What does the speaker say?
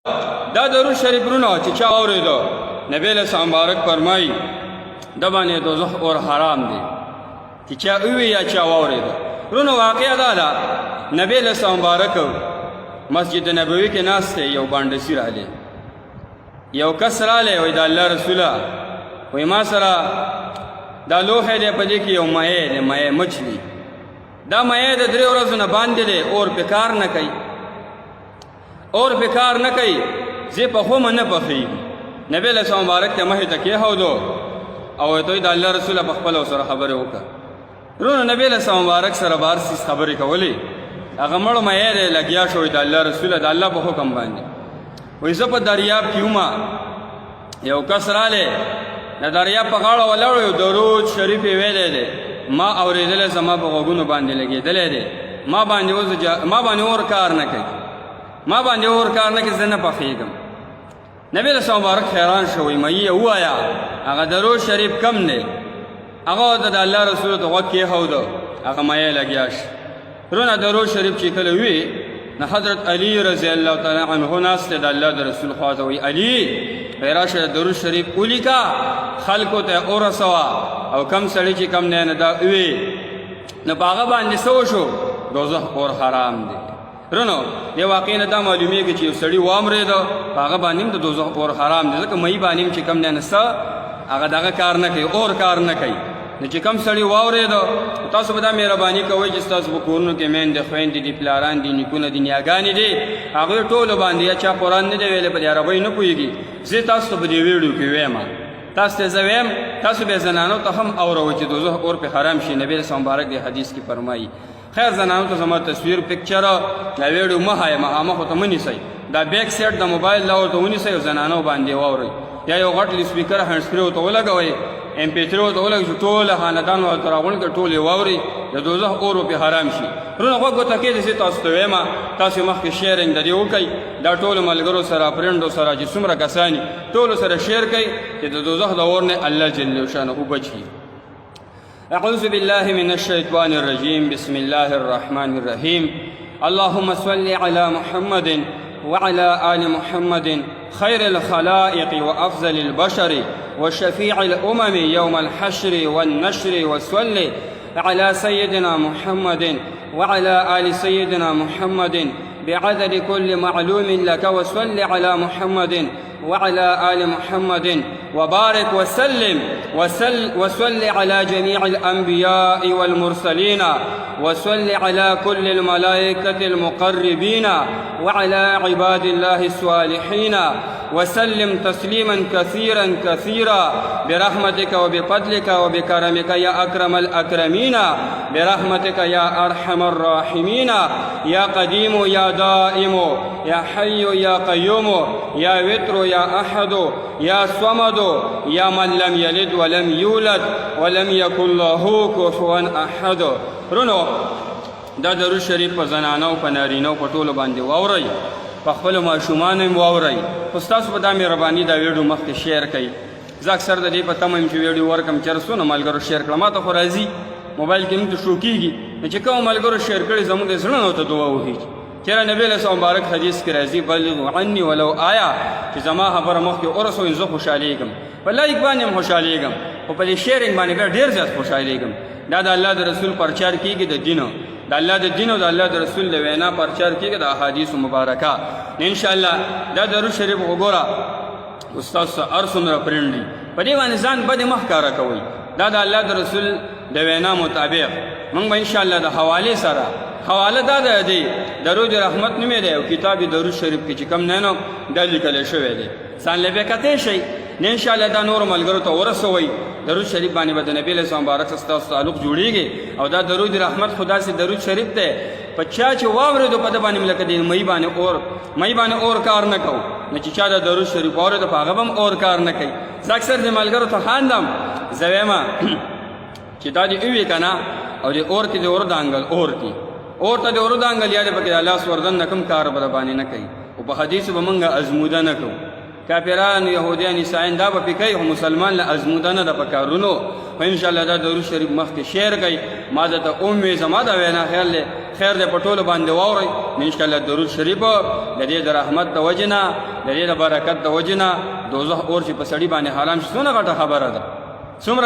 دا درود شریف رونو چې چا واورېدو نبی علیہ السلام مبارک فرمایي د باندې دوزخ اور حرام دی چې چا ووي یا چا واورېدو. رونو واقعه دا ده نبی علیہ السلام مبارک مسجد نبوي کې ناست دی، یو بانډسي راغلی، یو کس راغلی، وایي د الله رسوله وایي ما سره دا لوښی دی، په دې کې یو مایع دی، مایع مچ دی، دا مایع د 3 ورځو نه باندې دی، اور پې کار نه کوي، اور پې کار نه کوي، زه پخومه نه پخېږي. نبی علیہ السلام مبارک ته مخې ته کېښودو او ورته د الله رسوله په خپله ورسره خبرې وکړه. وروڼو نبی علیہ السلام مبارک سره بهر څیز خبرې کولې، هغه مړ مایع دی لګیا شو د الله رسوله د الله په حکم باندې. وایي زه په دریاب کې ومه، یو کس رالی د دریاب په غاړه ولاړ یو درود شریف یې ویلی دی، ما اورېدلی زما په غوږونو باندې لګېدلی دی، ما باندې اور کار نه کوي، ما باندې اور کار نه کوي، زه نه پخېږم. نبی علیہ السلام مبارک حیران شو، وایي مایي ووایه هغه درود شریف کم دی. هغه ورته د الله رسول ته غوږ کېښودو، هغه مایع لګیا شو. وروڼه درود شریف چې کله وي نو حضرت علی رضی الله تعالی عنه ناست دی د الله د رسول خوا ته، وایي علي راشه درود شریف ولیکه خلکو ته ورسوه، او کم سړي چې کم نه دا وي نو په هغه باندې څه وشو؟ دوزخ اور حرام دی. رونو دې واقع نه دا معلومیږي چې یو سړي واورېده په هغه باندې هم د دوزخ اور حرام دی، ځکه مایي باندې هم چې کم نه څه هغه دغه کار نه کوي، اور کار نه کوي. نو چې کم سړي واورېده تاسو به دا مهرباني کوئ چې ستاسو په کورونو کې میندې خویندې دي، پلاران دي، نیکونه دي، نیاګانې دي، هغوی ټولو باندې یا چا قرآن نه دی ویلی په دې عربۍ نه پوهېږي، زه تاسو ته په دې ویډیو کې ویم، تاسو ته زه ویم تاسو به زنانو ته هم اوروئ چې دوزخ اور پې حرام شي. نبی رسول مبارک دې حدیث کې فرمایي. خیر زنانو ته زما تصویر پکچر دا ویډیو مه ښایه، مخامخ ورته مه نیسئ، دا بیک سیټ د موبایل دا ورته ونیسئ او زنانو باندې واورئ، یا یو غټ سپیکر هینډ سپرې ورته ولګوئ، MP3 ورته ولګوئ چې ټوله خاندان ورته راغونډ کړي، ټول یې واورئ، د دوزخ اور پې حرام شي. وروڼه غوږ ورته کېږدئ، زه تاسو ته ویمه تاسو مخکې شیرینګ د دې وکئ، دا ټولو ملګرو سره فرینډو سره چې څومره کسان دي ټولو سره شیر کئ چې د دوزخ د اور نه الله جل شانه بچ کړي. أعوذ بالله من الشيطان الرجيم. بسم الله الرحمن الرحيم. اللهم صل على محمد وعلى آل محمد خير الخلائق وأفضل البشر وشفيع الأمم يوم الحشر والنشر، وصل على سيدنا محمد وعلى آل سيدنا محمد بعدد كل معلوم لك، وصل على محمد وعلى آل محمد وبارك وسلم وصل على جميع الأنبياء والمرسلين، وصل على كل الملائكة المقربين وعلى عباد الله الصالحين، وسلم تسليما كثيرا كثيرا برحمتك وبفضلك وبكرمك يا أكرم الأكرمين، برحمتك يا أرحم الراحمين، يا قديم يا دائم يا حي يا قيوم يا وتر يا أحد يا صمد يا من لم يلد ولم يولد ولم يكن له كفوا أحد. رونو دا درود شریف په زنانو په نارینو په ټولو باندې واورئ، په خپلو ماشومانو هم واورئ، خو ستاسو په دا مهرباني دا ویډیو مخکې شیر کړئ. زه اکثر د دې په تمه یم چې ویډیو ورکړم چې څونه ملګرو شیر کړه، ما ته خو راځي موبایل کې موږ ته شو کېږي، نو چې کوم ملګرو شیر کړي زموږ د زړه نه ورته دعا وکړي چېرې نبی علیه السلام مبارک حدیث کې راځي بلغوا عني ولو آیه، چې زما خبره مخکې ورسوئ زه خوشحالېږم، په لایک باندې هم خوشحالېږم، خو په دې شیرینګ باندې بیا ډېر زیات خوشحالېږم. دا د الله د رسول پرچار کېږي، د دین د الله د دین او د الله د رسول د وینا پرچار کېږي د احادیثو مبارکه. انشاءالله دا درود شریف وګوره استاد هر څومره فرینډ دي په دې باندې ځان بدې مه ښکاره کوئ، دا د الله د رسول د وینا مطابق موږ به انشاءالله د حوالې سره حواله دا ده دی درود رحمت نومې دی او کتاب درود شریف کې چې کوم نه نو دا لیکلی شوی دی، ځان له بیا کتی شئ نه انشاءالله دا نورو ملګرو ته ورسوئ. درود شریف باندې به د نبي علیه السلام مبارک سره ستاسو تعلق جوړېږي، او دا درود رحمت خو داسې درود شریف دی په چا چې واورېدو په ده باندې م لکه د مۍ باندې اور کار نه کوو، نو چې چا دا درود شریف واورېدو په هغه به هم اور کار نه کوي. زه اکثر د ملګرو ته خاندم، زه ویمه چې دا دې ووي که نه او د اور کې د اور دانګل اور کې اور ته د اور دانګل یا د پکې د لاس وردن نه کوم کار به باندې نه کوي، او په حدیثو به موږ ازموده نه کوو. کافران یهودیان عیسایان دا به پې کوي، خو مسلمان له ازموده نه ده په کارونو. خو انشاءالله دا درود شریف مخکې شیر کوي ما درته ومې زما دا وینا خیال دی خیر دی په ټولو باندې واورئ انشاءالله درود شریف د دې د رحمت د وجې نه د دې د برکت د وجې نه دوزخ اور چې په سړي باندې حرام شي څومره غټه خبره ده څومره